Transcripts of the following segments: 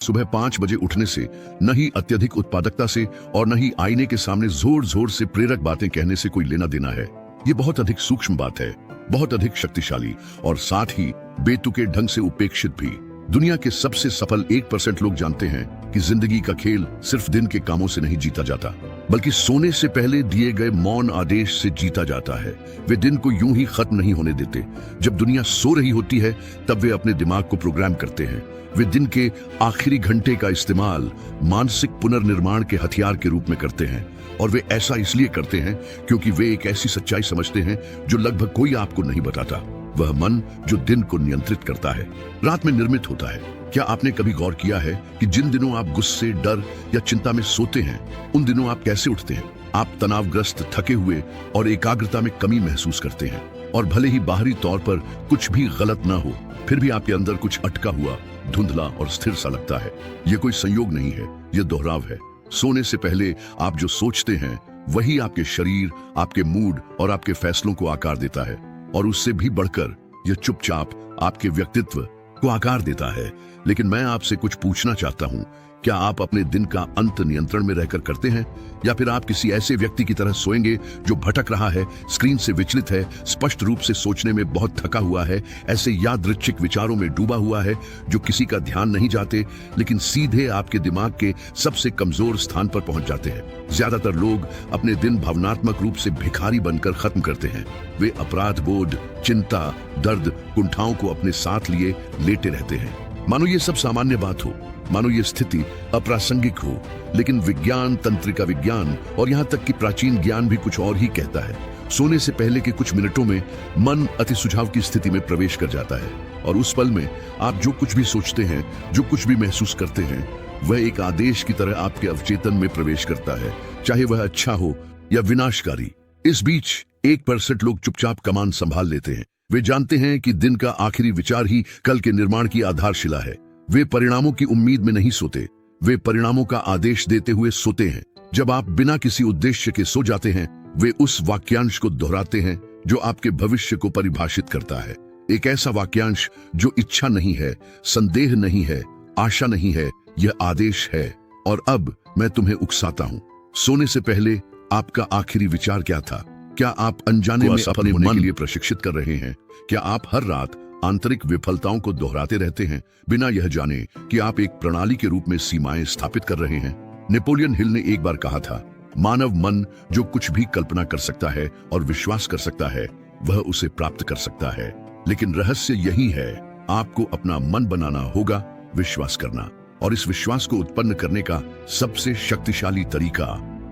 सुबह 5 बजे उठने से न ही अत्यधिक उत्पादकता से और न ही आईने के सामने जोर जोर से प्रेरक बातें कहने से कोई लेना देना है। ये बहुत अधिक सूक्ष्म बात है, बहुत अधिक शक्तिशाली और साथ ही बेतुके ढंग से उपेक्षित भी। दुनिया के सबसे सफल 1% लोग जानते हैं कि जिंदगी का खेल सिर्फ दिन के कामों से नहीं जीता जाता, बल्कि सोने से पहले दिए गए मौन आदेश से जीता जाता है। वे दिन को यूं ही खत्म नहीं होने देते। जब दुनिया सो रही होती है तब वे अपने दिमाग को प्रोग्राम करते हैं। वे दिन के आखिरी घंटे का इस्तेमाल मानसिक पुनर्निर्माण के हथियार के रूप में करते हैं, और वे ऐसा इसलिए करते हैं क्योंकि वे एक ऐसी सच्चाई समझते हैं जो लगभग कोई आपको नहीं बताता। वह मन जो दिन को नियंत्रित करता है, रात में निर्मित होता है। क्या आपने कभी गौर किया है कि जिन दिनों आप गुस्से, डर या चिंता में सोते हैं, उन दिनों आप कैसे उठते हैं? आप तनावग्रस्त, थके हुए और एकाग्रता में कमी महसूस करते हैं। और भले ही बाहरी तौर पर कुछ भी गलत ना हो, फिर भी आपके अंदर कुछ अटका हुआ, धुंधला और स्थिर सा लगता है। यह कोई संयोग नहीं है, यह दोहराव है। सोने से पहले आप जो सोचते हैं वही आपके शरीर, आपके मूड और आपके फैसलों को आकार देता है, और उससे भी बढ़कर यह चुपचाप आपके व्यक्तित्व को आकार देता है। लेकिन मैं आपसे कुछ पूछना चाहता हूं, क्या आप अपने दिन का अंत नियंत्रण में रहकर करते हैं, या फिर आप किसी ऐसे व्यक्ति की तरह सोएंगे जो भटक रहा है, स्क्रीन से विचलित है, स्पष्ट रूप से सोचने में बहुत थका हुआ है, ऐसे यादृच्छिक विचारों में डूबा हुआ है जो किसी का ध्यान नहीं जाते लेकिन सीधे आपके दिमाग के सबसे कमजोर स्थान पर पहुंच जाते हैं। ज्यादातर लोग अपने दिन भावनात्मक रूप से भिखारी बनकर खत्म करते हैं। वे अपराध बोध, चिंता, दर्द, कुंठाओं को अपने साथ लिए लेटे रहते हैं। मानो ये सब सामान्य बात हो, मानो ये स्थिति अप्रासंगिक हो, लेकिन विज्ञान, तंत्रिका विज्ञान और यहाँ तक कि प्राचीन ज्ञान भी कुछ और ही कहता है। सोने से पहले के कुछ मिनटों में मन अति सुझाव की स्थिति में प्रवेश कर जाता है, और उस पल में आप जो कुछ भी सोचते हैं, जो कुछ भी महसूस करते हैं, वह एक आदेश की तरह आपके अवचेतन में प्रवेश करता है, चाहे वह अच्छा हो या विनाशकारी। इस बीच 1% लोग चुपचाप कमान संभाल लेते हैं। वे जानते हैं कि दिन का आखिरी विचार ही कल के निर्माण की आधारशिला है। वे परिणामों की उम्मीद में नहीं सोते, वे परिणामों का आदेश देते हुए सोते हैं। जब आप बिना किसी उद्देश्य के सो जाते हैं, वे उस वाक्यांश को दोहराते हैं जो आपके भविष्य को परिभाषित करता है। एक ऐसा वाक्यांश जो इच्छा नहीं है, संदेह नहीं है, आशा नहीं है, यह आदेश है। और अब मैं तुम्हें उकसाता हूं, सोने से पहले आपका आखिरी विचार क्या था? क्या आप अनजाने में अपने मन के लिए प्रशिक्षित कर रहे हैं? क्या आप हर रात आंतरिक विफलताओं को दोहराते रहते हैं, बिना यह जाने कि आप एक प्रणाली के रूप में सीमाएं स्थापित कर रहे हैं? नेपोलियन हिल ने एक बार कहा था, मानव मन जो कुछ भी कल्पना कर सकता है और विश्वास कर सकता है, वह उसे प्राप्त कर सकता है। लेकिन रहस्य यही है, आपको अपना मन बनाना होगा, विश्वास करना। और इस विश्वास को उत्पन्न करने का सबसे शक्तिशाली तरीका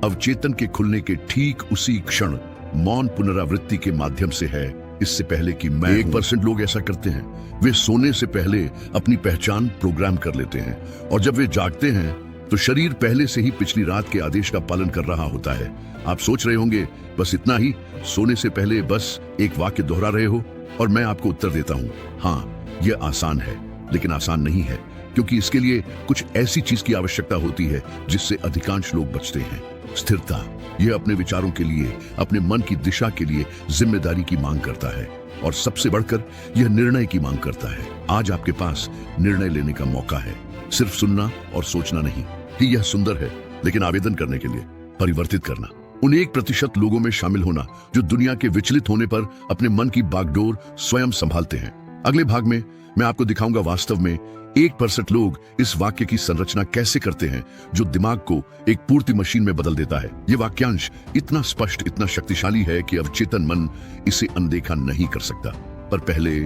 अवचेतन के खुलने के ठीक उसी क्षण मौन पुनरावृत्ति के माध्यम से है। इससे पहले कि मैं 1% लोग ऐसा करते हैं, वे सोने से पहले अपनी पहचान प्रोग्राम कर लेते हैं, और जब वे जागते हैं तो शरीर पहले से ही पिछली रात के आदेश का पालन कर रहा होता है। आप सोच रहे होंगे, बस इतना ही? सोने से पहले बस एक वाक्य दोहरा रहे हो? और मैं आपको उत्तर देता हूं, हाँ, यह आसान है, लेकिन आसान नहीं है, क्योंकि इसके लिए कुछ ऐसी चीज की आवश्यकता होती है जिससे अधिकांश लोग बचते हैं। स्थिरता। यह अपने विचारों के लिए, अपने मन की दिशा के लिए जिम्मेदारी की मांग करता है, और सबसे बढ़कर यह निर्णय की मांग करता है। आज आपके पास निर्णय लेने का मौका है, सिर्फ सुनना और सोचना नहीं कि यह सुंदर है, लेकिन आवेदन करने के लिए परिवर्तित करना। उन 1% लोगों में शामिल होना जो दुनिया के विचलित होने पर अपने मन की बागडोर स्वयं संभालते हैं। अगले भाग में मैं आपको दिखाऊंगा वास्तव में 1% लोग इस वाक्य की संरचना कैसे करते हैं जो दिमाग को एक पूर्ति मशीन में बदल देता है। यह वाक्यांश इतना स्पष्ट, इतना शक्तिशाली है कि अवचेतन मन इसे अनदेखा नहीं कर सकता। पर पहले,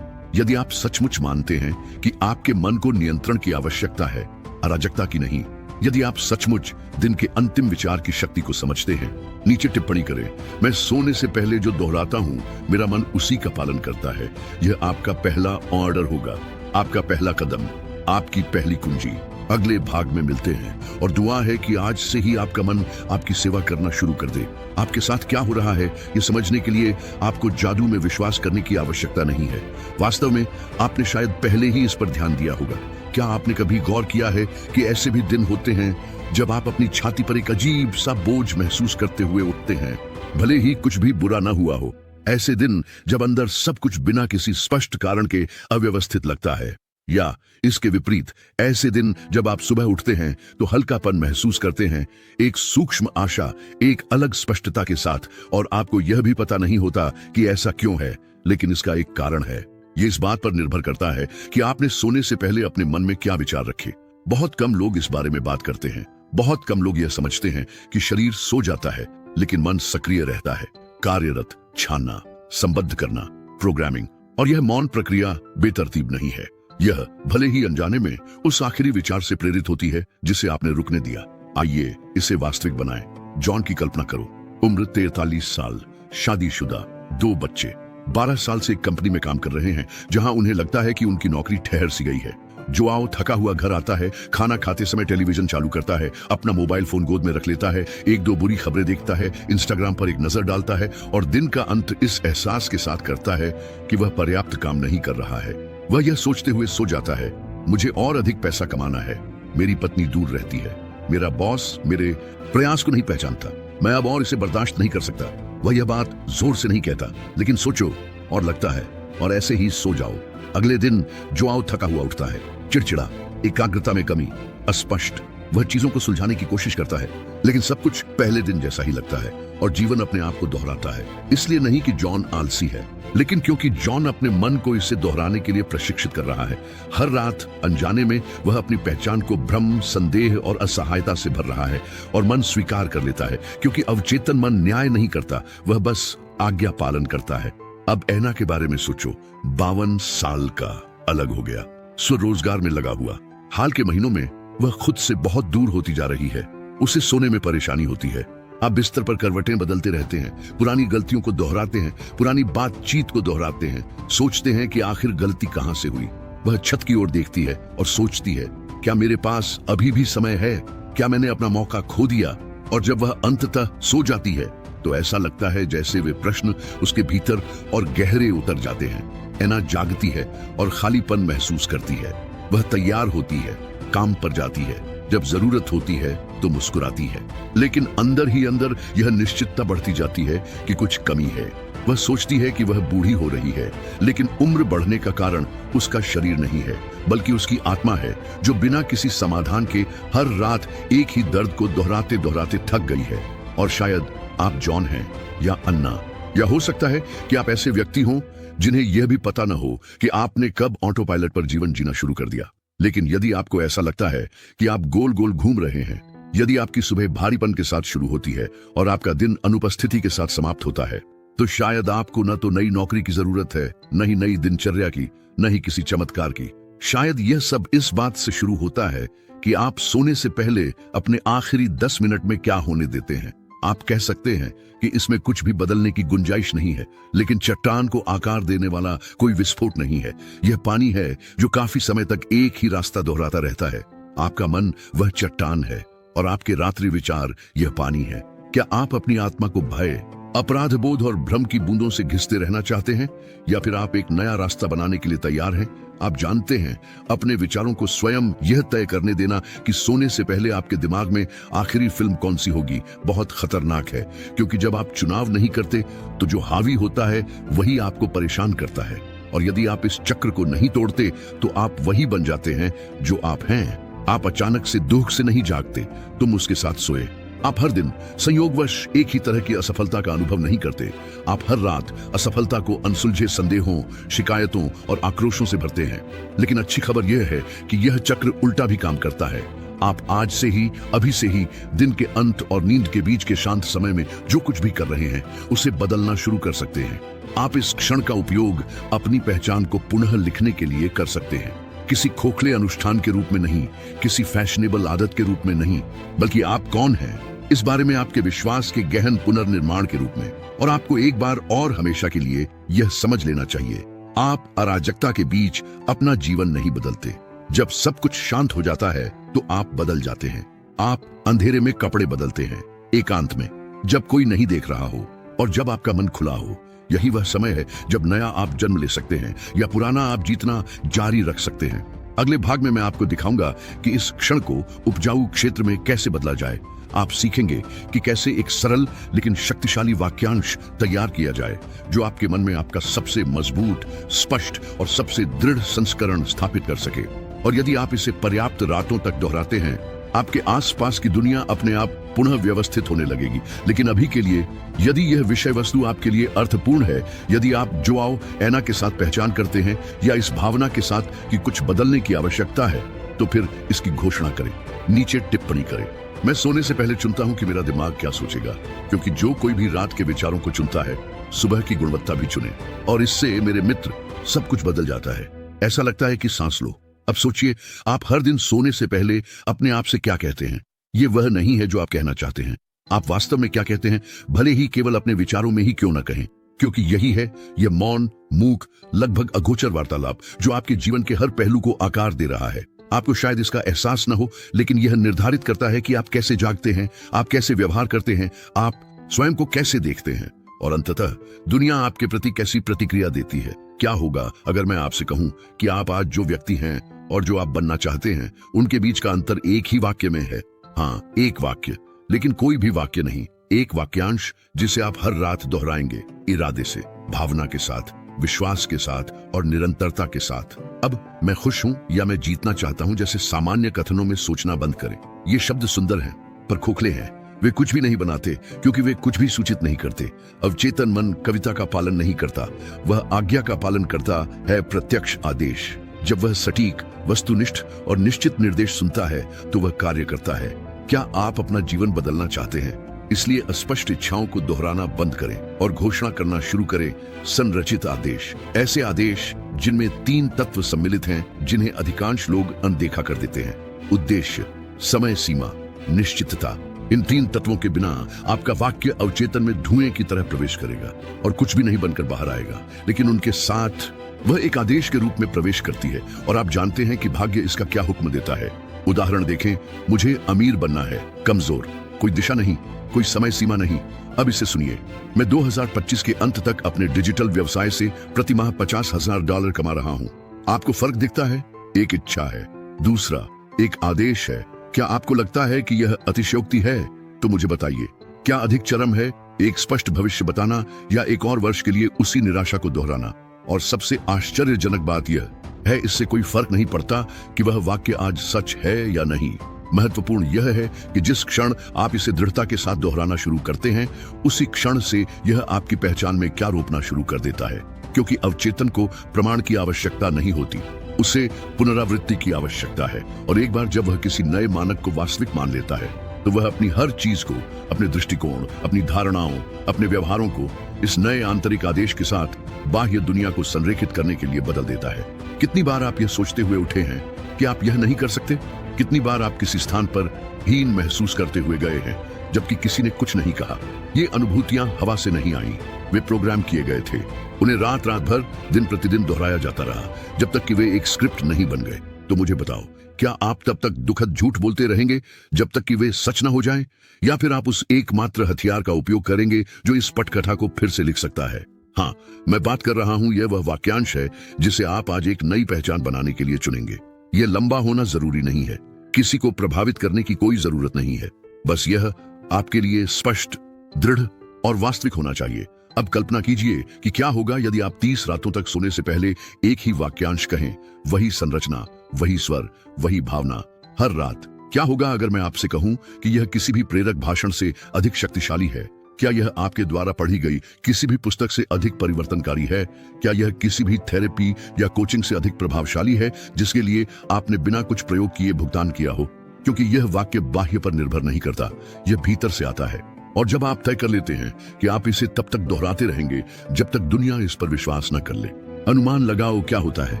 यदि आप सचमुच मानते हैं कि आपके मन को नियंत्रण की आवश्यकता है, अराजकता की नहीं, यदि आप सचमुच दिन के अंतिम विचार की शक्ति को समझते हैं, नीचे टिप्पणी करें, मैं सोने से पहले जो दोहराता हूं, मेरा मन उसी का पालन करता है। यह आपका पहला ऑर्डर होगा, आपका पहला कदम, आपकी पहली कुंजी। अगले भाग में मिलते हैं, और दुआ है कि आज से ही आपका मन आपकी सेवा करना शुरू कर दे। आपके साथ क्या हो रहा है ये समझने के लिए आपको जादू में विश्वास करने की आवश्यकता नहीं है। वास्तव में आपने शायद पहले ही इस पर ध्यान दिया होगा। क्या आपने कभी गौर किया है कि ऐसे भी दिन होते हैं जब आप अपनी छाती पर एक अजीब सा बोझ महसूस करते हुए उठते हैं, भले ही कुछ भी बुरा ना हुआ हो? ऐसे दिन जब अंदर सब कुछ बिना किसी स्पष्ट कारण के अव्यवस्थित लगता है, या इसके विपरीत ऐसे दिन जब आप सुबह उठते हैं तो हल्कापन महसूस करते हैं, एक सूक्ष्म आशा, एक अलग स्पष्टता के साथ, और आपको यह भी पता नहीं होता कि ऐसा क्यों है, लेकिन इसका एक कारण है। ये इस बात पर निर्भर करता है कि आपने सोने से पहले अपने मन में क्या विचार रखे। बहुत कम लोग इस बारे में बात करते हैं। बहुत कम लोग यह समझते हैं कि शरीर सो जाता है लेकिन मन सक्रिय रहता है, कार्यरत, छानना, संबद्ध करना, प्रोग्रामिंग। और यह मौन प्रक्रिया बेतरतीब नहीं है। यह भले ही अनजाने में उस आखिरी विचार से प्रेरित होती है जिसे आपने रुकने दिया। आइए इसे वास्तविक बनाएं। जॉन की कल्पना करो, उम्र 43 साल, शादीशुदा, 2 बच्चे, 12 साल से एक कंपनी में काम कर रहे हैं जहां उन्हें लगता है कि उनकी नौकरी ठहर सी गई है। जोआओ थका हुआ घर आता है, खाना खाते समय टेलीविजन चालू करता है, अपना मोबाइल फोन गोद में रख लेता है, 1-2 बुरी खबरें देखता है, इंस्टाग्राम पर एक नजर डालता है और दिन का अंत इस एहसास के साथ करता है कि वह पर्याप्त काम नहीं कर रहा है। वह यह सोचते हुए सो जाता है, मुझे और अधिक पैसा कमाना है, मेरी पत्नी दूर रहती है, मेरा बॉस मेरे प्रयास को नहीं पहचानता, मैं अब और इसे बर्दाश्त नहीं कर सकता। वह यह बात जोर से नहीं कहता, लेकिन सोचो और लगता है, और ऐसे ही सो जाओ। अगले दिन जोआओ थका हुआ उठता है, चिड़चिड़ा, एकाग्रता में कमी, अस्पष्ट। वह चीजों को सुलझाने की कोशिश करता है, लेकिन सब कुछ पहले दिन जैसा ही लगता है और जीवन अपने आप को दोहराता है। इसलिए नहीं कि जॉन आलसी है, लेकिन क्योंकि जॉन अपने मन को इसे दोहराने के लिए प्रशिक्षित कर रहा है। हर रात अनजाने में वह अपनी पहचान को भ्रम, संदेह और असहायता से भर रहा है और मन स्वीकार कर लेता है, क्योंकि अवचेतन मन न्याय नहीं करता, वह बस आज्ञा पालन करता है। अब ऐना के बारे में सोचो, 52 साल का, अलग हो गया, स्वरोजगार में लगा हुआ। हाल के महीनों में वह खुद से बहुत दूर होती जा रही है। उसे सोने में परेशानी होती है। आप बिस्तर पर करवटें बदलते रहते हैं, पुरानी गलतियों को दोहराते हैं, पुरानी बातचीत को दोहराते हैं, सोचते हैं कि आखिर गलती कहां से हुई। वह छत की ओर देखती है और सोचती है, क्या मेरे पास अभी भी समय है? क्या मैंने अपना मौका खो दिया? और जब वह अंततः सो जाती है तो ऐसा लगता है जैसे वे प्रश्न उसके भीतर और गहरे उतर जाते हैं। ऐना जागती है और खालीपन महसूस करती है। वह तैयार होती है, काम पर जाती है, जब जरूरत होती है तो मुस्कुराती है, लेकिन अंदर ही अंदर यह निश्चितता बढ़ती जाती है कि कुछ कमी है। वह सोचती है कि वह बूढ़ी हो रही है, लेकिन उम्र बढ़ने का कारण उसका शरीर नहीं है, बल्कि उसकी आत्मा है, जो बिना किसी समाधान के हर रात एक ही दर्द को दोहराते दोहराते थक गई है। और शायद आप जॉन हैं या अन्ना, या हो सकता है कि आप ऐसे व्यक्ति हों जिन्हें यह भी पता न हो कि आपने कब ऑटो पायलट पर जीवन जीना शुरू कर दिया। लेकिन यदि आपको ऐसा लगता है कि आप गोल गोल घूम रहे हैं, यदि आपकी सुबह भारीपन के साथ शुरू होती है और आपका दिन अनुपस्थिति के साथ समाप्त होता है, तो शायद आपको न तो नई नौकरी की जरूरत है, न ही नई दिनचर्या की, न ही किसी चमत्कार की। शायद यह सब इस बात से शुरू होता है कि आप सोने से पहले अपने आखिरी 10 मिनट में क्या होने देते हैं। आप कह सकते हैं कि इसमें कुछ भी बदलने की गुंजाइश नहीं है, लेकिन चट्टान को आकार देने वाला कोई विस्फोट नहीं है। यह पानी है जो काफी समय तक एक ही रास्ता दोहराता रहता है। आपका मन वह चट्टान है और आपके रात्रि विचार यह पानी है। क्या आप अपनी आत्मा को भय, अपराध बोध और भ्रम की बूंदों से घिसते रहना चाहते हैं, या फिर आप एक नया रास्ता बनाने के लिए तैयार हैं? आप जानते हैं, अपने विचारों को स्वयं यह तय करने देना कि सोने से पहले आपके दिमाग में आखिरी फिल्म कौन सी होगी बहुत खतरनाक है, क्योंकि जब आप चुनाव नहीं करते तो जो हावी होता है वही आपको परेशान करता है। और यदि आप इस चक्र को नहीं तोड़ते तो आप वही बन जाते हैं जो आप हैं। आप अचानक से दुख से नहीं जागते, तुम उसके साथ सोए। आप हर दिन संयोगवश एक ही तरह की असफलता का अनुभव नहीं करते। आप हर रात असफलता को अनसुलझे संदेहों, शिकायतों और आक्रोशों से भरते हैं। लेकिन अच्छी खबर यह है कि यह चक्र उल्टा भी काम करता है। आप आज से ही, अभी से ही, दिन के अंत और नींद के बीच के शांत समय में जो कुछ भी कर रहे हैं उसे बदलना शुरू कर सकते हैं। आप इस क्षण का उपयोग अपनी पहचान को पुनः लिखने के लिए कर सकते हैं। किसी खोखले अनुष्ठान के रूप में नहीं, किसी फैशनेबल आदत के रूप में नहीं, बल्कि आप कौन हैं इस बारे में आपके विश्वास के गहन पुनर्निर्माण के रूप में। और आपको एक बार और हमेशा के लिए यह समझ लेना चाहिए, आप अराजकता के बीच अपना जीवन नहीं बदलते। जब सब कुछ शांत हो जाता है तो आप बदल जाते हैं। आप अंधेरे में कपड़े बदलते हैं, एकांत में, जब कोई नहीं देख रहा हो और जब आपका मन खुला हो। यही वह समय है जब नया आप जन्म ले सकते हैं या पुराना आप जीतना जारी रख सकते हैं। अगले भाग में मैं आपको दिखाऊंगा कि इस क्षण को उपजाऊ क्षेत्र में कैसे बदला जाए। आप सीखेंगे कि कैसे एक सरल लेकिन शक्तिशाली वाक्यांश तैयार किया जाए जो आपके मन में आपका सबसे मजबूत, स्पष्ट और सबसे दृढ़ संस्करण स्थापित कर सके। और यदि आप इसे पर्याप्त रातों तक दोहराते हैं, आपके आसपास की दुनिया अपने आप पुनः व्यवस्थित होने लगेगी। लेकिन अभी के लिए, यदि यह विषय वस्तु आपके लिए अर्थपूर्ण है, यदि आप जोआओ एना के साथ पहचान करते हैं या इस भावना के साथ कि कुछ बदलने की आवश्यकता है, तो फिर इसकी घोषणा करें, नीचे टिप्पणी करें। मैं सोने से पहले चुनता हूं कि मेरा दिमाग क्या सोचेगा, क्योंकि जो कोई भी रात के विचारों को चुनता है, सुबह की गुणवत्ता भी चुने। और इससे मेरे मित्र, सब कुछ बदल जाता है। ऐसा लगता है कि सांस लो। अब सोचिए, आप हर दिन सोने से पहले अपने आप से क्या कहते हैं। ये वह नहीं है जो आप कहना चाहते हैं। आप वास्तव में क्या कहते हैं, भले ही केवल अपने विचारों में ही क्यों न कहें, क्योंकि यही है यह मौन, मूक, लगभग अगोचर वार्तालाप जो आपके जीवन के हर पहलू को आकार दे रहा है। आपको शायद इसका एहसास न हो, लेकिन यह निर्धारित करता है कि आप कैसे जागते हैं, आप कैसे व्यवहार करते हैं, आप स्वयं को कैसे देखते हैं और अंततः दुनिया आपके प्रति कैसी प्रतिक्रिया देती है। क्या होगा अगर मैं आपसे कहूं कि आप आज जो व्यक्ति हैं और जो आप बनना चाहते हैं, उनके बीच का अंतर एक ही वाक्य में है। हाँ, एक वाक्य, लेकिन कोई भी वाक्य नहीं, एक वाक्यांश जिसे आप हर रात दोहराएंगे, इरादे से, भावना के साथ, विश्वास के साथ और निरंतरता के साथ। अब मैं खुश हूं या मैं जीतना चाहता हूं जैसे सामान्य कथनों में सोचना बंद करें। ये शब्द सुंदर हैं पर खोखले हैं। वे कुछ भी नहीं बनाते क्योंकि वे कुछ भी सूचित नहीं करते। अवचेतन मन कविता का पालन नहीं करता, वह आज्ञा का पालन करता है, प्रत्यक्ष आदेश। जब वह सटीक, वस्तुनिष्ठ और निश्चित निर्देश सुनता है तो वह कार्य करता है। क्या आप अपना जीवन बदलना चाहते हैं? इसलिए अस्पष्ट इच्छाओं को दोहराना बंद करें और घोषणा करना शुरू करें संरचित आदेश। ऐसे आदेश जिनमें 3 तत्व सम्मिलित हैं जिन्हें अधिकांश लोग अनदेखा कर देते हैं: उद्देश्य, समय सीमा, निश्चितता। इन 3 तत्वों के बिना आपका वाक्य अवचेतन में धुएं की तरह प्रवेश करेगा और कुछ भी नहीं बनकर बाहर आएगा। लेकिन उनके साथ वह एक आदेश के रूप में प्रवेश करती है और आप जानते हैं कि भाग्य इसका क्या हुक्म देता है। उदाहरण देखें, मुझे अमीर बनना है, कमजोर, कोई दिशा नहीं, कोई समय सीमा नहीं। अब इसे सुनिए, मैं 2025 के अंत तक अपने डिजिटल व्यवसाय से प्रति माह $50,000 कमा रहा हूं। आपको फर्क दिखता है? एक इच्छा है, दूसरा एक आदेश है। क्या आपको लगता है कि यह अतिशयोक्ति है? तो मुझे बताइए, क्या अधिक चरम है एक स्पष्ट भविष्य बताना या एक और वर्ष के लिए उसी निराशा को दोहराना? और सबसे आश्चर्यजनक बात यह है, इससे कोई फर्क नहीं पड़ता कि वह वाक्य आज सच है या नहीं। महत्वपूर्ण यह है कि जिस क्षण आप इसे दृढ़ता के साथ दोहराना शुरू करते हैं, उसी क्षण से यह आपकी पहचान में क्या रोपना शुरू कर देता है। क्योंकि अवचेतन को प्रमाण की आवश्यकता नहीं होती, उसे पुनरावृत्ति की आवश्यकता है। और एक बार जब वह किसी नए मानक को वास्तविक मान लेता है, तो वह अपनी हर चीज को, अपने दृष्टिकोण, अपनी धारणाओं, अपने व्यवहारों को इस नए आंतरिक आदेश के साथ बाह्य दुनिया को संरेखित करने के लिए बदल देता है। कितनी बार आप यह सोचते हुए उठे हैं कि आप यह नहीं कर सकते? कितनी बार आप किसी स्थान पर हीन महसूस करते हुए गए हैं जबकि किसी ने कुछ नहीं कहा? ये अनुभूतियां हवा से नहीं आई, वे प्रोग्राम किए गए थे। उन्हें रात रात भर, दिन प्रतिदिन दोहराया जाता रहा जब तक कि वे एक स्क्रिप्ट नहीं बन गए। तो मुझे बताओ, क्या आप तब तक दुखद झूठ बोलते रहेंगे जब तक कि वे सच न हो जाएं? या फिर आप उस एकमात्र हथियार का उपयोग करेंगे जो इस पटकथा को फिर से लिख सकता है? हाँ, मैं बात कर रहा हूं, यह वह वाक्यांश है जिसे आप आज एक नई पहचान बनाने के लिए चुनेंगे। यह लंबा होना जरूरी नहीं है, किसी को प्रभावित करने की कोई जरूरत नहीं है, बस यह आपके लिए स्पष्ट, दृढ़ और वास्तविक होना चाहिए। अब कल्पना कीजिए कि क्या होगा यदि आप 30 रातों तक सोने से पहले एक ही वाक्यांश कहें, वही संरचना, वही स्वर, वही भावना, हर रात। क्या होगा अगर मैं आपसे कहूं कि यह किसी भी प्रेरक भाषण से अधिक शक्तिशाली है? क्या यह आपके द्वारा पढ़ी गई किसी भी पुस्तक से अधिक परिवर्तनकारी है? क्या यह किसी भी थेरेपी या कोचिंग से अधिक प्रभावशाली है जिसके लिए आपने बिना कुछ प्रयोग किए भुगतान किया हो? क्योंकि यह वाक्य बाह्य पर निर्भर नहीं करता, यह भीतर से आता है। और जब आप तय कर लेते हैं कि आप इसे तब तक दोहराते रहेंगे जब तक दुनिया इस पर विश्वास न कर ले, अनुमान लगाओ क्या होता है।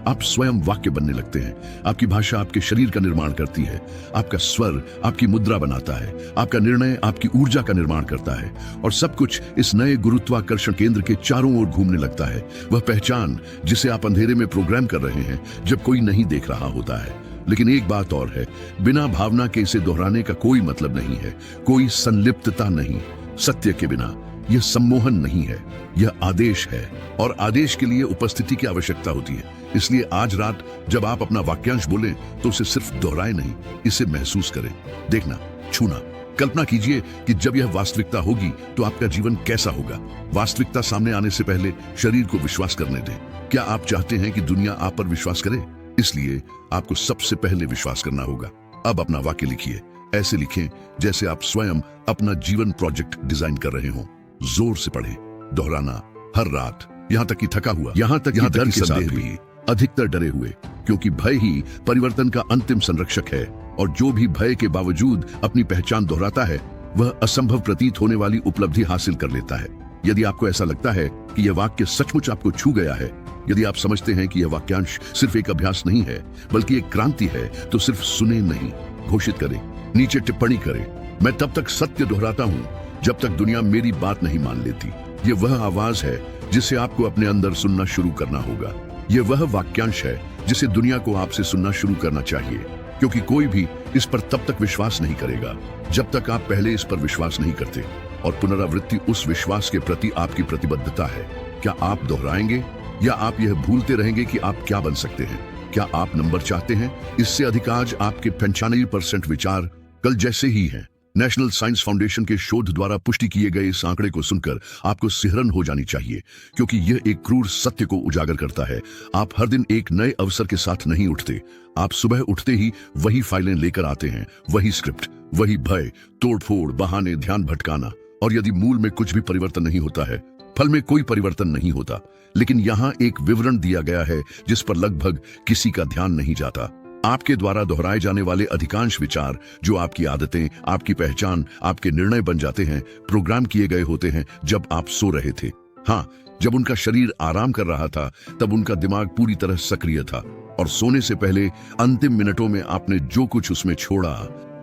आप स्वयं वाक्य बनने लगते हैं। आपकी भाषा आपके शरीर का निर्माण करती है, आपका स्वर आपकी मुद्रा बनाता है, आपका निर्णय आपकी ऊर्जा का निर्माण करता है, और सब कुछ इस नए गुरुत्वाकर्षण केंद्र के चारों ओर घूमने लगता है। वह पहचान जिसे आप अंधेरे में प्रोग्राम कर रहे हैं जब कोई नहीं देख रहा होता है। लेकिन एक बात और है, बिना भावना के इसे दोहराने का कोई मतलब नहीं है, कोई संलिप्तता नहीं। सत्य के बिना यह सम्मोहन नहीं है, यह आदेश है। और आदेश के लिए उपस्थिति की आवश्यकता होती है। इसलिए आज रात जब आप अपना वाक्यांश बोलें तो उसे सिर्फ दोहराए नहीं, इसे महसूस करें, देखना, छूना। कल्पना कीजिए कि जब यह वास्तविकता होगी तो आपका जीवन कैसा होगा। वास्तविकता सामने आने से पहले शरीर को विश्वास करने दें। क्या आप चाहते हैं कि दुनिया आप पर विश्वास करे? इसलिए आपको सबसे पहले विश्वास करना होगा। अब अपना वाक्य लिखिए। ऐसे लिखें जैसे आप स्वयं अपना जीवन प्रोजेक्ट डिजाइन कर रहे हो। जोर से पढ़ें, दोहराना हर रात, यहाँ तक कि थका हुआ, यहाँ तक कि डर के साथ भी, अधिकतर डरे हुए, क्योंकि भय ही परिवर्तन का अंतिम संरक्षक है। और जो भी भय के बावजूद अपनी पहचान दोहराता है वह असंभव प्रतीत होने वाली उपलब्धि हासिल कर लेता है। यदि आपको ऐसा लगता है कि यह वाक्य सचमुच आपको छू गया है, यदि आप समझते हैं कि यह वाक्यांश सिर्फ एक अभ्यास नहीं है बल्कि एक क्रांति है, तो सिर्फ सुने नहीं, घोषित करें, नीचे टिप्पणी करें। मैं तब तक सत्य दोहराता हूं जब तक दुनिया मेरी बात नहीं मान लेती। ये वह आवाज है जिसे आपको अपने अंदर सुनना शुरू करना होगा। ये वह वाक्यांश है जिसे दुनिया को आपसे सुनना शुरू करना चाहिए, क्योंकि कोई भी इस पर तब तक विश्वास नहीं करेगा जब तक आप पहले इस पर विश्वास नहीं करते। और पुनरावृत्ति उस विश्वास के प्रति आपकी प्रतिबद्धता है। क्या आप दोहराएंगे या आप यह भूलते रहेंगे कि आप क्या बन सकते हैं? क्या आप नंबर चाहते हैं? इससे अधिक आज आपके 95% विचार कल जैसे ही हैं। नेशनल साइंस फाउंडेशन के शोध द्वारा पुष्टि किए गए इस आंकड़े को सुनकर आपको सिहरन हो जानी चाहिए, क्योंकि यह एक क्रूर सत्य को उजागर करता है। आप हर दिन एक नए अवसर के साथ नहीं उठते। आप सुबह उठते ही वही फाइलें लेकर आते हैं, वही स्क्रिप्ट, वही भय, तोड़फोड़, बहाने, ध्यान भटकाना। और यदि मूल में कुछ भी परिवर्तन नहीं होता है, फल में कोई परिवर्तन नहीं होता। लेकिन यहाँ एक विवरण दिया गया है जिस पर लगभग किसी का ध्यान नहीं जाता। आपके द्वारा दोहराए जाने वाले अधिकांश विचार, जो आपकी आदतें, आपकी पहचान, आपके निर्णय बन जाते हैं, प्रोग्राम किए गए होते हैं जब आप सो रहे थे। हाँ, जब उनका शरीर आराम कर रहा था तब उनका दिमाग पूरी तरह सक्रिय था, और सोने से पहले अंतिम मिनटों में आपने जो कुछ उसमें छोड़ा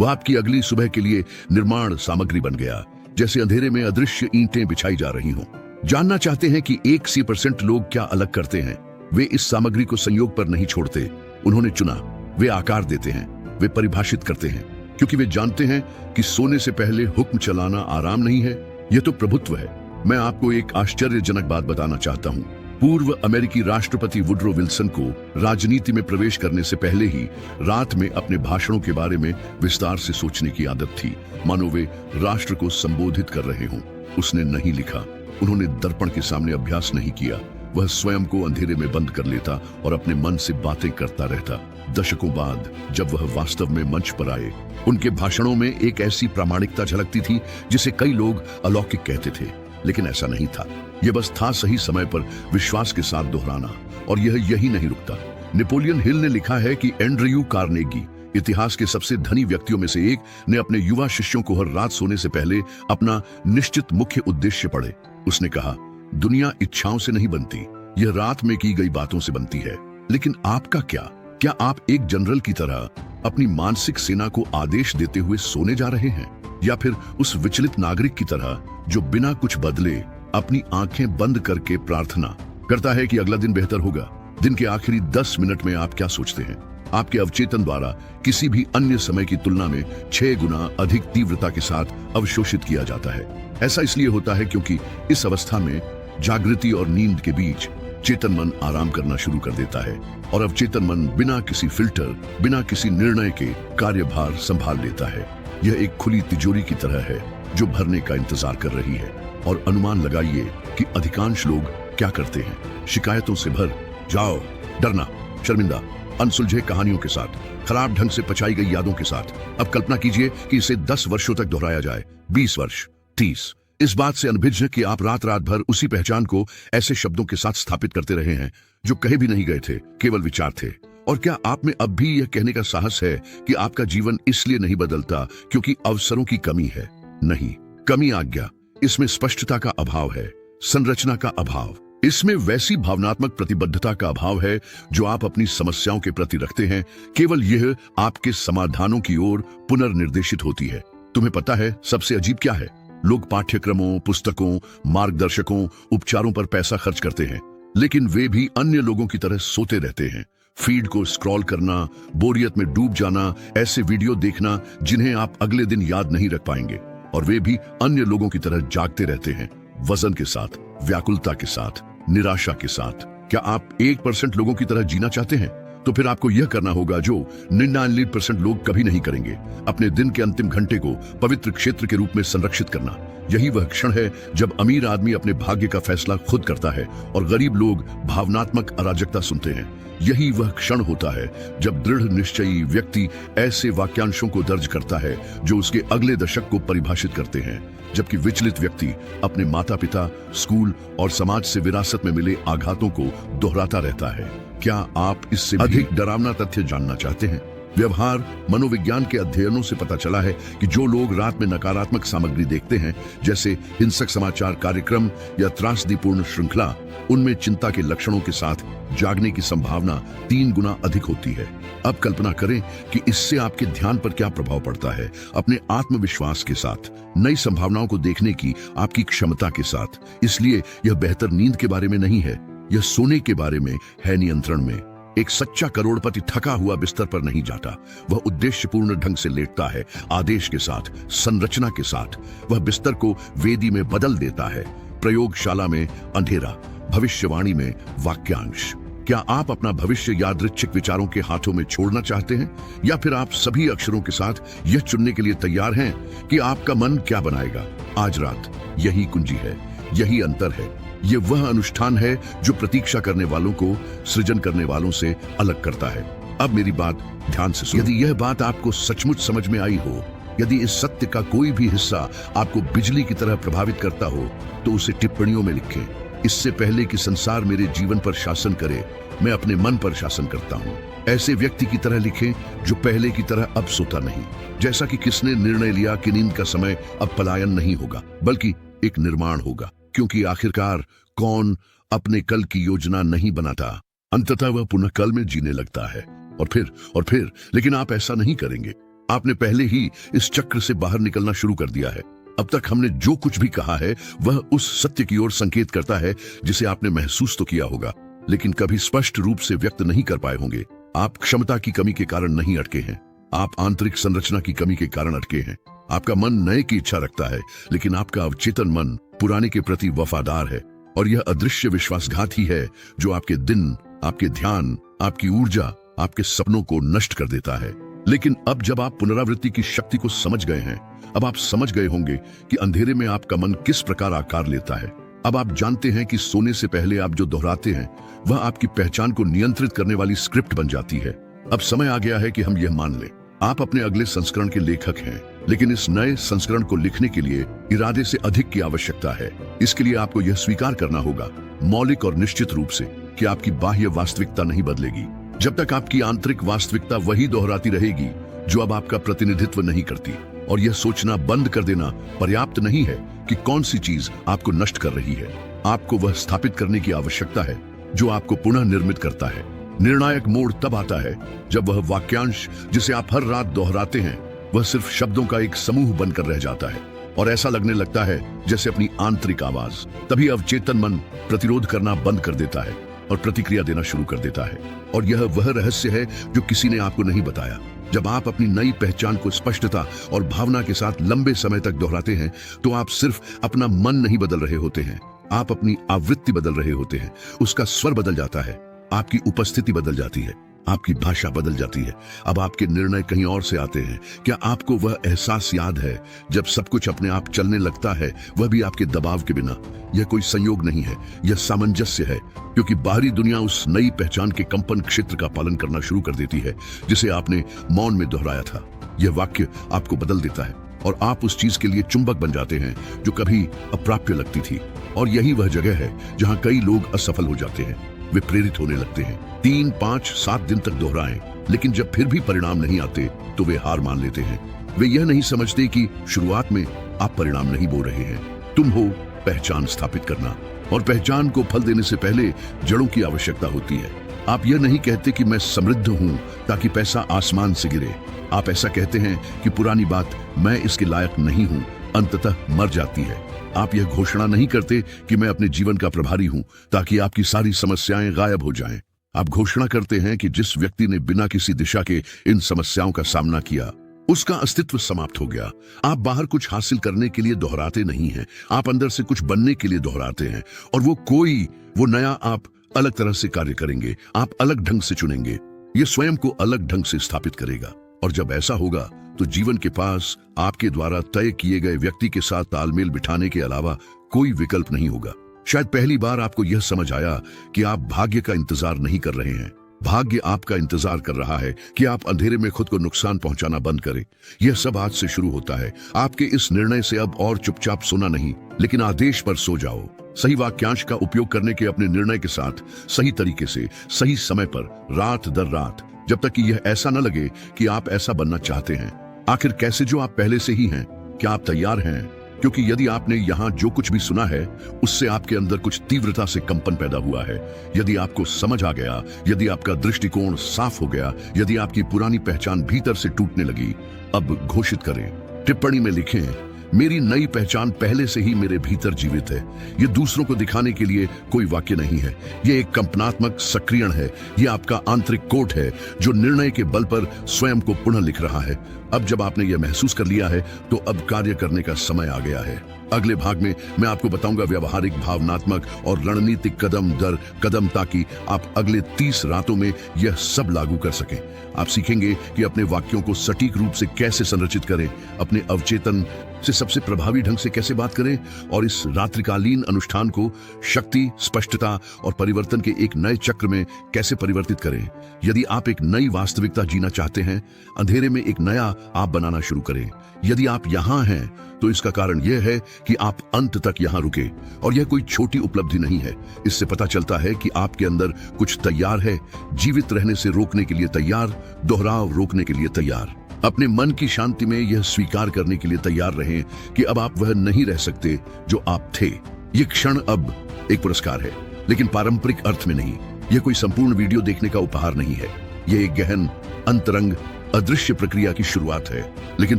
वह आपकी अगली सुबह के लिए निर्माण सामग्री बन गया, जैसे अंधेरे में अदृश्य ईंटें बिछाई जा रही हों। जानना चाहते हैं कि 1% लोग क्या अलग करते हैं? वे इस सामग्री को संयोग पर नहीं छोड़ते। उन्होंने चुना, वे आकार देते हैं, वे परिभाषित करते हैं, क्योंकि वे जानते हैं कि सोने से पहले हुक्म चलाना आराम नहीं है, यह तो प्रभुत्व है। मैं आपको एक आश्चर्यजनक बात बताना चाहता हूं। पूर्व अमेरिकी राष्ट्रपति वुडरो विल्सन को राजनीति में प्रवेश करने से पहले ही रात में अपने भाषणों के बारे में विस्तार से सोचने की आदत थी, मानो वे राष्ट्र को संबोधित कर रहे हों। उसने नहीं लिखा, उन्होंने दर्पण के सामने अभ्यास नहीं किया। वह स्वयं को अंधेरे में बंद कर लेता और अपने मन से बातें करता रहता। दशकों बाद जब वह वास्तव में मंच पर आए, उनके भाषणों में एक ऐसी प्रामाणिकता झलकती थी जिसे कई लोग अलौकिक कहते थे, लेकिन ऐसा नहीं था। यह बस था सही समय पर विश्वास के साथ दोहराना। और यह यही नहीं रुकता। नेपोलियन हिल ने लिखा है कि एंड्रयू कार्नेगी, इतिहास के सबसे धनी व्यक्तियों में से एक, ने अपने युवा शिष्यों को हर रात सोने से पहले अपना निश्चित मुख्य उद्देश्य पढ़े। उसने कहा, दुनिया इच्छाओं से नहीं बनती, यह रात में की गई बातों से बनती है। लेकिन आपका क्या? क्या आप एक जनरल की तरह अपनी मानसिक सेना को आदेश देते हुए सोने जा रहे हैं, या फिर उस विचलित नागरिक की तरह जो बिना कुछ बदले अपनी आंखें बंद करके प्रार्थना करता है कि अगला दिन बेहतर होगा? दिन के आखिरी 10 मिनट में आप क्या सोचते हैं? आपके अवचेतन द्वारा किसी भी अन्य समय की तुलना में 6 गुना अधिक तीव्रता के साथ अवशोषित किया जाता है। ऐसा इसलिए होता है क्योंकि इस अवस्था में जागृति और नींद के बीच चेतन मन आराम करना शुरू कर देता है, और अवचेतन मन बिना किसी फिल्टर, बिना किसी निर्णय के कार्यभार संभाल लेता है। यह एक खुली तिजोरी की तरह है जो भरने का इंतजार कर रही है। और अनुमान लगाइए कि अधिकांश लोग क्या करते हैं? शिकायतों से भर जाओ, डरना, शर्मिंदा, अनसुलझे कहानियों के साथ, खराब ढंग से पचाई गई यादों के साथ। अब कल्पना कीजिए कि इसे 10 वर्षों तक दोहराया जाए, 20 वर्ष, 30। इस बात से अनभिज्ञ कि आप रात रात भर उसी पहचान को ऐसे शब्दों के साथ स्थापित करते रहे हैं जो कहे भी नहीं गए थे, केवल विचार थे। और क्या आप में अब भी यह कहने का साहस है कि आपका जीवन इसलिए नहीं बदलता क्योंकि अवसरों की कमी है? नहीं, कमी आज्ञा, इसमें स्पष्टता का अभाव है, संरचना का अभाव, इसमें वैसी भावनात्मक प्रतिबद्धता का अभाव है जो आप अपनी समस्याओं के प्रति रखते हैं। केवल यह आपके समाधानों की ओर पुनर्निर्देशित होती है। तुम्हें पता है सबसे अजीब क्या है? लोग पाठ्यक्रमों, पुस्तकों, मार्गदर्शकों, उपचारों पर पैसा खर्च करते हैं, लेकिन वे भी अन्य लोगों की तरह सोते रहते हैं। फीड को स्क्रॉल करना, बोरियत में डूब जाना, ऐसे वीडियो देखना जिन्हें आप अगले दिन याद नहीं रख पाएंगे। और वे भी अन्य लोगों की तरह जागते रहते हैं, वजन के साथ, व्याकुलता के साथ, निराशा के साथ। क्या आप 1% लोगों की तरह जीना चाहते हैं? तो फिर आपको यह करना होगा जो 99% लोग कभी नहीं करेंगे, अपने दिन के अंतिम घंटे को पवित्र क्षेत्र के रूप में संरक्षित करना। यही वह क्षण है जब अमीर आदमी अपने भाग्य का फैसला खुद करता है और गरीब लोग भावनात्मक अराजकता सुनते हैं। यही वह क्षण होता है जब दृढ़ निश्चयी व्यक्ति ऐसे वाक्यांशों को दर्ज करता है जो उसके अगले दशक को परिभाषित करते हैं, जबकि विचलित व्यक्ति अपने माता पिता, स्कूल और समाज से विरासत में मिले आघातों को दोहराता रहता है। क्या आप इससे अधिक डरावना तथ्य जानना चाहते हैं? व्यवहार मनोविज्ञान के अध्ययनों से पता चला है कि जो लोग रात में नकारात्मक सामग्री देखते हैं, जैसे हिंसक समाचार कार्यक्रम या त्रासदीपूर्ण श्रृंखला, उनमें चिंता के लक्षणों के साथ जागने की संभावना 3 गुना अधिक होती है। अब कल्पना करें कि इससे आपके ध्यान पर क्या प्रभाव पड़ता है, अपने आत्मविश्वास के साथ, नई संभावनाओं को देखने की आपकी क्षमता के साथ। इसलिए यह बेहतर नींद के बारे में नहीं है, यह सोने के बारे में है, नियंत्रण में। एक सच्चा करोड़पति थका हुआ बिस्तर पर नहीं जाता, वह उद्देश्यपूर्ण ढंग से लेटता है, आदेश के साथ, संरचना के साथ। वह बिस्तर को वेदी में बदल देता है, प्रयोगशाला में अंधेरा, भविष्यवाणी में वाक्यांश। क्या आप अपना भविष्य यादृच्छिक विचारों के हाथों में छोड़ना चाहते हैं, या फिर आप सभी अक्षरों के साथ यह चुनने के लिए तैयार हैं कि आपका मन क्या बनाएगा? आज रात यही कुंजी है, यही अंतर है। ये वह अनुष्ठान है जो प्रतीक्षा करने वालों को सृजन करने वालों से अलग करता है। अब मेरी बात ध्यान से सुनो। यदि यह बात आपको सचमुच समझ में आई हो, यदि इस सत्य का कोई भी हिस्सा आपको बिजली की तरह प्रभावित करता हो, तो उसे टिप्पणियों में लिखें। इससे पहले कि संसार मेरे जीवन पर शासन करे, मैं अपने मन पर शासन करता हूँ। ऐसे व्यक्ति की तरह लिखें जो पहले की तरह अब सोता नहीं, जैसा कि किसने निर्णय लिया कि नींद का समय अब पलायन नहीं होगा बल्कि एक निर्माण होगा। क्योंकि आखिरकार कौन अपने कल की योजना नहीं बनाता, अंततः वह पुनः कल में जीने लगता है। और फिर लेकिन आप ऐसा नहीं करेंगे। आपने पहले ही इस चक्र से बाहर निकलना शुरू कर दिया है। अब तक हमने जो कुछ भी कहा है वह उस सत्य की ओर संकेत करता है जिसे आपने महसूस तो किया होगा, लेकिन कभी स्पष्ट रूप से व्यक्त नहीं कर पाए होंगे। आप क्षमता की कमी के कारण नहीं अटके हैं, आप आंतरिक संरचना की कमी के कारण अटके हैं। आपका मन नए की इच्छा रखता है, लेकिन आपका अवचेतन मन पुराने के प्रति वफादार है। और यह अदृश्य विश्वासघात ही है जो आपके दिन, आपके ध्यान, आपकी ऊर्जा, आपके सपनों को नष्ट कर देता है। लेकिन अब जब आप पुनरावृत्ति की शक्ति को समझ गए हैं, अब आप समझ गए होंगे कि अंधेरे में आपका मन किस प्रकार आकार लेता है। अब आप जानते हैं कि सोने से पहले आप जो दोहराते हैं वह आपकी पहचान को नियंत्रित करने वाली स्क्रिप्ट बन जाती है। अब समय आ गया है कि हम यह मान लें, आप अपने अगले संस्करण के लेखक हैं, लेकिन इस नए संस्करण को लिखने के लिए इरादे से अधिक की आवश्यकता है। इसके लिए आपको यह स्वीकार करना होगा, मौलिक और निश्चित रूप से, कि आपकी बाह्य वास्तविकता नहीं बदलेगी जब तक आपकी आंतरिक वास्तविकता वही दोहराती रहेगी जो अब आपका प्रतिनिधित्व नहीं करती। और यह सोचना बंद कर देना पर्याप्त नहीं है कि कौन सी चीज आपको नष्ट कर रही है। आपको वह स्थापित करने की आवश्यकता है जो आपको पुनः निर्मित करता है। निर्णायक मोड़ तब आता है जब वह वाक्यांश जिसे आप हर रात दोहराते हैं वह सिर्फ शब्दों का एक समूह बनकर रह जाता है और ऐसा लगने लगता है जैसे अपनी आंतरिक आवाज। तभी अवचेतन मन प्रतिरोध करना बंद कर देता है और प्रतिक्रिया देना शुरू कर देता है। और यह वह रहस्य है जो किसी ने आपको नहीं बताया। जब आप अपनी नई पहचान को स्पष्टता और भावना के साथ लंबे समय तक दोहराते हैं तो आप सिर्फ अपना मन नहीं बदल रहे होते हैं, आप अपनी आवृत्ति बदल रहे होते हैं। उसका स्वर बदल जाता है, आपकी उपस्थिति बदल जाती है, आपकी भाषा बदल जाती है। अब आपके निर्णय कहीं और से आते हैं। क्या आपको वह एहसास याद है जब सब कुछ अपने आप चलने लगता है, वह भी आपके दबाव के बिना? यह कोई संयोग नहीं है, यह सामंजस्य है, क्योंकि बाहरी दुनिया उस नई पहचान के कंपन क्षेत्र का पालन करना शुरू कर देती है जिसे आपने मौन में दोहराया था। यह वाक्य आपको बदल देता है और आप उस चीज के लिए चुंबक बन जाते हैं जो कभी अप्राप्य लगती थी। और यही वह जगह है जहां कई लोग असफल हो जाते हैं। वे प्रेरित होने लगते हैं, 3, 5, 7 दिन तक दोहराएं, लेकिन जब फिर भी परिणाम नहीं आते तो वे हार मान लेते हैं। वे यह नहीं समझते कि शुरुआत में आप परिणाम नहीं बो रहे हैं। तुम हो पहचान स्थापित करना, और पहचान को फल देने से पहले जड़ों की आवश्यकता होती है। आप यह नहीं कहते कि मैं समृद्ध हूं ताकि पैसा आसमान से गिरे। आप ऐसा कहते हैं कि पुरानी बात, मैं इसके लायक नहीं हूं, अंततः मर जाती है। आप यह घोषणा नहीं करते कि मैं अपने जीवन का प्रभारी हूं ताकि आपकी सारी समस्याएं गायब हो जाएं। आप घोषणा करते हैं कि जिस व्यक्ति ने बिना किसी दिशा के इन समस्याओं का सामना किया उसका अस्तित्व समाप्त हो गया। आप बाहर कुछ हासिल करने के लिए दोहराते नहीं हैं, आप अंदर से कुछ बनने के लिए दोहराते हैं। और वो नया आप अलग तरह से कार्य करेंगे, आप अलग ढंग से चुनेंगे। यह स्वयं को अलग ढंग से स्थापित करेगा। और जब ऐसा होगा तो जीवन के पास आपके द्वारा तय किए गए व्यक्ति के साथ तालमेल बिठाने के अलावा कोई विकल्प नहीं होगा। शायद पहली बार आपको यह समझ आया कि आप भाग्य का इंतजार नहीं कर रहे हैं। भाग्य आपका इंतजार कर रहा है कि आप अंधेरे में खुद को नुकसान पहुंचाना बंद करें। यह सब आज से शुरू होता है। आपके इस निर्णय से अब और चुपचाप सोना नहीं, लेकिन आदेश पर सो जाओ। सही वाक्यांश का उपयोग करने के अपने निर्णय के साथ सही तरीके से, सही समय पर, रात दर रात, जब तक कि यह ऐसा न लगे कि आप ऐसा बनना चाहते हैं। आखिर कैसे? जो आप पहले से ही हैं। क्या आप तैयार हैं? क्योंकि यदि आपने यहाँ जो कुछ भी सुना है उससे आपके अंदर कुछ तीव्रता से कंपन पैदा हुआ है, यदि आपको समझ आ गया, यदि आपका दृष्टिकोण साफ हो गया, यदि आपकी पुरानी पहचान भीतर से टूटने लगी, अब घोषित करें, टिप्पणी में लिखें, मेरी नई पहचान पहले से ही मेरे भीतर जीवित है। यह दूसरों को दिखाने के लिए कोई वाक्य नहीं है, यह एक कंपनात्मक सक्रियण है। यह आपका आंतरिक कोट है जो निर्णय के बल पर स्वयं को पुनः लिख रहा है। अब जब आपने यह महसूस कर लिया है तो अब कार्य करने का समय आ गया है। अगले भाग में मैं आपको बताऊंगा व्यवहारिक, भावनात्मक और रणनीतिक कदम दर कदम, ताकि आप अगले 30 रातों में यह सब लागू कर सकें। आप सीखेंगे कि अपने वाक्यों को सटीक रूप से कैसे संरचित करें, अपने अवचेतन से सबसे प्रभावी ढंग से कैसे बात करें, और इस रात्रिकालीन अनुष्ठान को शक्ति, स्पष्टता और परिवर्तन के एक नए चक्र में कैसे परिवर्तित करें। यदि आप एक नई वास्तविकता जीना चाहते हैं, अंधेरे में एक नया आप बनाना शुरू करें। यदि आप यहाँ हैं तो इसका कारण यह है कि आप अंत तक यहाँ रुके, और यह कोई छोटी उपलब्धि नहीं है। इससे पता चलता है कि आपके अंदर कुछ तैयार है, जीवित रहने से रोकने के लिए तैयार, दोहराव रोकने के लिए तैयार। अपने मन की शांति में यह स्वीकार करने के लिए तैयार रहें कि अब आप वह नहीं रह सकते जो आप थे। यह क्षण अब एक पुरस्कार है, लेकिन पारंपरिक अर्थ में नहीं। यह कोई संपूर्ण वीडियो देखने का उपहार नहीं है। यह एक गहन, अंतरंग, अदृश्य प्रक्रिया की शुरुआत है, लेकिन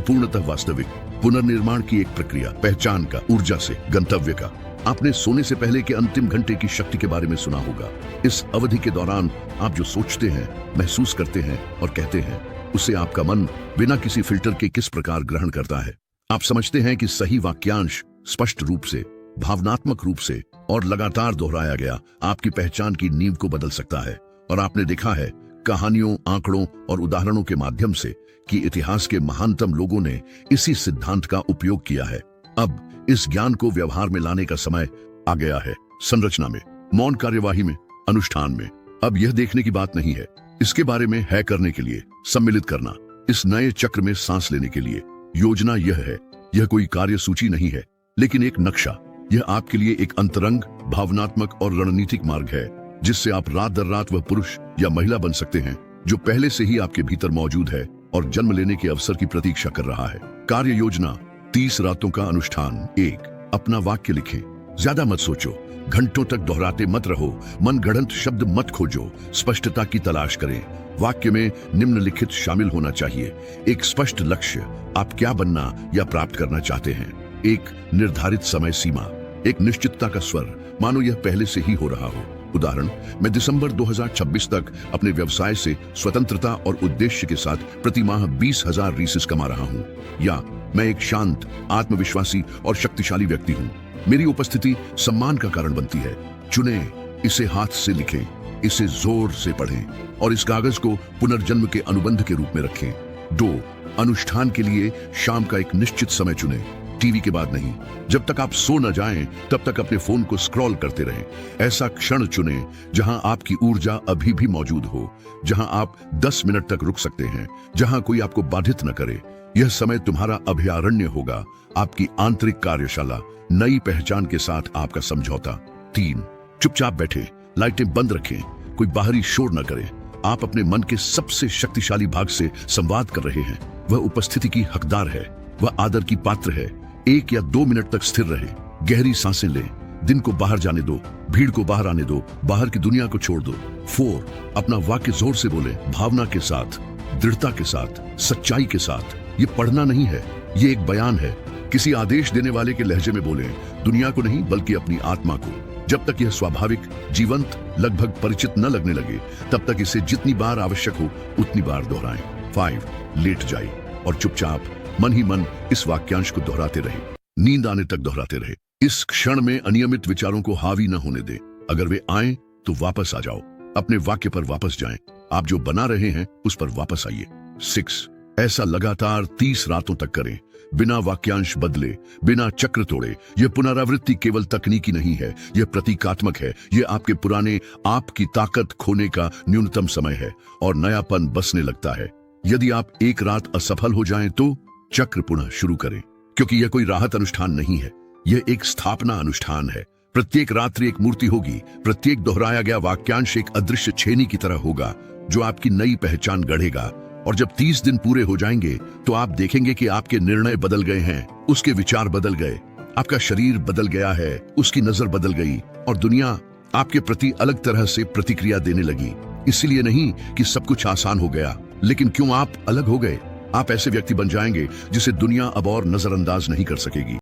पूर्णतः वास्तविक पुनर्निर्माण की एक प्रक्रिया। पहचान का, ऊर्जा से, गंतव्य का। आपने सोने से पहले के अंतिम घंटे की शक्ति के बारे में सुना होगा। इस अवधि के दौरान आप जो सोचते हैं, महसूस करते हैं और कहते हैं, उसे आपका मन बिना किसी फिल्टर के किस प्रकार ग्रहण करता है। आप समझते हैं कि सही वाक्यांश स्पष्ट रूप से, भावनात्मक रूप से और लगातार दोहराया गया आपकी पहचान की नींव को बदल सकता है। और आपने देखा है कहानियों, आंकड़ों और उदाहरणों के माध्यम से कि इतिहास के महानतम लोगों ने इसी सिद्धांत का उपयोग किया है। अब इस ज्ञान को व्यवहार में लाने का समय आ गया है। संरचना में, मौन कार्यवाही में, अनुष्ठान में। अब यह देखने की बात नहीं है, इसके बारे में है करने के लिए, सम्मिलित करना, इस नए चक्र में सांस लेने के लिए। योजना यह है, यह कोई कार्य सूची नहीं है, लेकिन एक नक्शा। यह आपके लिए एक अंतरंग, भावनात्मक और रणनीतिक मार्ग है, जिससे आप रात दर रात वह पुरुष या महिला बन सकते हैं जो पहले से ही आपके भीतर मौजूद है और जन्म लेने के अवसर की प्रतीक्षा कर रहा है। कार्य योजना, 30 रातों का अनुष्ठान। 1, अपना वाक्य लिखें। ज्यादा मत सोचो, घंटों तक दोहराते मत रहो, मन गढ़ंत शब्द मत खोजो, स्पष्टता की तलाश करें। वाक्य में निम्नलिखित शामिल होना चाहिए। एक स्पष्ट लक्ष्य, आप क्या बनना या प्राप्त करना चाहते हैं। एक निर्धारित समय सीमा, एक निश्चितता का स्वर, मानो यह पहले से ही हो रहा हो। उदाहरण, मैं दिसंबर 2026 तक अपने व्यवसाय से स्वतंत्रता और उद्देश्य के साथ प्रति माह 20,000 रीसेस कमा रहा हूँ। या मैं एक शांत, आत्मविश्वासी और शक्तिशाली व्यक्ति हूँ। मेरी उपस्थिति सम्मान का कारण बनती है। चुने, इसे हाथ से लिखें, इसे जोर से पढ़ें और इस कागज को पुनर्जन्म के अनुबंध के रूप में रखें। 2, अनुष्ठान के लिए शाम का एक निश्चित समय चुनें, टीवी के बाद नहीं। जब तक आप सो न जाएं, तब तक अपने फोन को स्क्रॉल करते रहें। ऐसा क्षण चुनें जहां आपकी ऊर्जा अभी भी मौजूद हो, जहां आप 10 मिनट तक रुक सकते हैं, जहां कोई आपको बाधित न करे। यह समय तुम्हारा अभयारण्य होगा, आपकी आंतरिक कार्यशाला, नई पहचान के साथ आपका समझौता। 3, चुपचाप बैठे, लाइटें बंद रखें, कोई बाहरी शोर न करें। आप अपने मन के सबसे शक्तिशाली भाग से संवाद कर रहे हैं। वह उपस्थिति की हकदार है, वह आदर की पात्र है। 1 या 2 मिनट तक स्थिर रहे, गहरी सांसें लें, दिन को बाहर जाने दो, भीड़ को बाहर आने दो, बाहर की दुनिया को छोड़ दो। 4, अपना वाक्य जोर से बोले, भावना के साथ, दृढ़ता के साथ, सच्चाई के साथ। ये पढ़ना नहीं है, ये एक बयान है। किसी आदेश देने वाले के लहजे में बोले, दुनिया को नहीं बल्कि अपनी आत्मा को। जब तक यह स्वाभाविक, जीवंत, लगभग परिचित न लगने लगे, तब तक इसे जितनी बार आवश्यक हो उतनी बार दोहराएं। 5, लेट जाए और चुपचाप मन ही मन इस वाक्यांश को दोहराते रहे, नींद आने तक दोहराते रहे। इस क्षण में अनियमित विचारों को हावी न होने दें। अगर वे आएं तो वापस आ जाओ, अपने वाक्य पर वापस जाएं। आप जो बना रहे हैं उस पर वापस आइए। 6, ऐसा लगातार 30 रातों तक करें, बिना वाक्यांश बदले, बिना चक्र तोड़े। यह पुनरावृत्ति केवल तकनीकी नहीं है, यह प्रतीकात्मक है। यह आपके पुराने आपकी ताकत खोने का न्यूनतम समय है और नयापन बसने लगता है। यदि आप एक रात असफल हो जाएं तो चक्र पुनः शुरू करें, क्योंकि यह कोई राहत अनुष्ठान नहीं है, यह एक स्थापना अनुष्ठान है। प्रत्येक रात्रि एक मूर्ति होगी, प्रत्येक दोहराया गया वाक्यांश एक अदृश्य छेनी की तरह होगा जो आपकी नई पहचान गढ़ेगा। और जब 30 दिन पूरे हो जाएंगे तो आप देखेंगे कि आपके निर्णय बदल गए हैं, उसके विचार बदल गए, आपका शरीर बदल गया है, उसकी नजर बदल गई और दुनिया आपके प्रति अलग तरह से प्रतिक्रिया देने लगी। इसलिए नहीं कि सब कुछ आसान हो गया, लेकिन क्यों आप अलग हो गए। आप ऐसे व्यक्ति बन जाएंगे जिसे दुनिया अब और नजरअंदाज नहीं कर सकेगी।